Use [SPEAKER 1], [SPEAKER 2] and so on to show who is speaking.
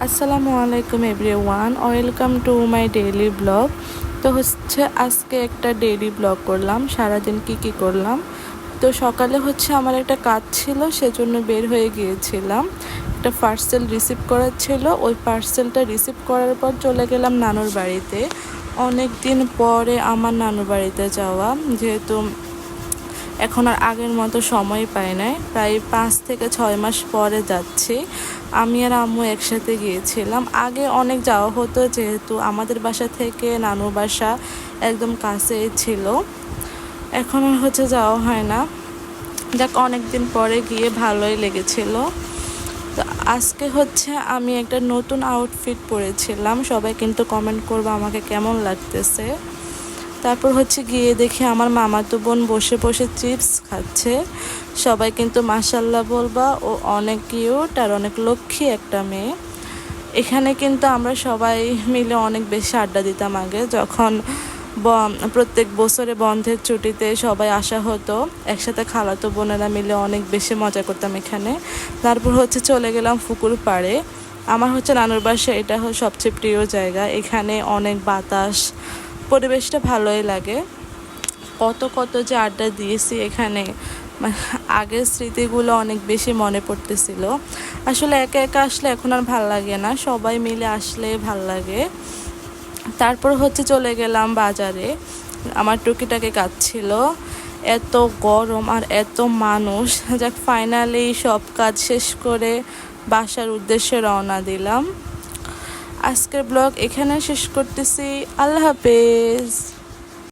[SPEAKER 1] আসসালামু আলাইকুম everyone, welcome to my daily blog. তো আজকে একটা ডেইলি ব্লগ করলাম, সারাদিন কি করলাম। তো সকালে আমার একটা কাজ ছিল, সেজন্য বের হয়ে গিয়েছিলাম। একটা পার্সেল রিসিভ করার ছিল, ওই পার্সেলটা রিসিভ করার পর চলে গেলাম নানুর বাড়িতে। অনেক দিন পরে আমার নানুর বাড়িতে যাওয়া, যেহেতু এখন আর আগের মতো সময় পাই নাই, প্রায় 5 থেকে 6 মাস পরে যাচ্ছি। আমি আর আম্মু একসাথে গিয়েছিলাম। আগে অনেক যাওয়া হতো, যেহেতু আমাদের বাসা থেকে নানুর বাসা একদম কাছেই ছিল। এখন আর যাওয়া হয় না। যাক, অনেক দিন পরে গিয়ে ভালোই লেগেছিল। তো আজকে আমি একটা নতুন আউটফিট পরেছিলাম। সবাই কিন্তু কমেন্ট করবে আমাকে কেমন লাগতেছে। তারপর গিয়ে দেখি আমার মামাতো বোন বসে বসে চিপস খাচ্ছে। সবাই কিন্তু মাশাল্লাহ বলবা, ও অনেক কিউট আর অনেক লক্ষ্মী একটা মেয়ে। এখানে কিন্তু আমরা সবাই মিলে অনেক বেশি আড্ডা দিতাম আগে, যখন প্রত্যেক বছরে বন্ধের ছুটিতে সবাই আসা হতো একসাথে, খালাতো বোনেরা মিলে অনেক বেশি মজা করতাম এখানে। তারপর চলে গেলাম পুকুর পাড়ে। আমার নানুর বাসা, এটা সবচেয়ে প্রিয় জায়গা। এখানে অনেক বাতাস, পরিবেশটা ভালোই লাগে। কত যে আড্ডা দিয়েছি এখানে, আগের স্মৃতিগুলো অনেক বেশি মনে পড়তেছিল। আসলে একা একা আসলে এখন আর ভাল লাগে না, সবাই মিলে আসলে ভাল লাগে। তারপর চলে গেলাম বাজারে, আমার টুকিটাকি কাজ ছিল। এত গরম আর এত মানুষ, যাক ফাইনালি সব কাজ শেষ করে বাসার উদ্দেশ্যে রওনা দিলাম। আজকের ব্লগ এখানে শেষ করতেছি। আল্লাহ হাফেজ।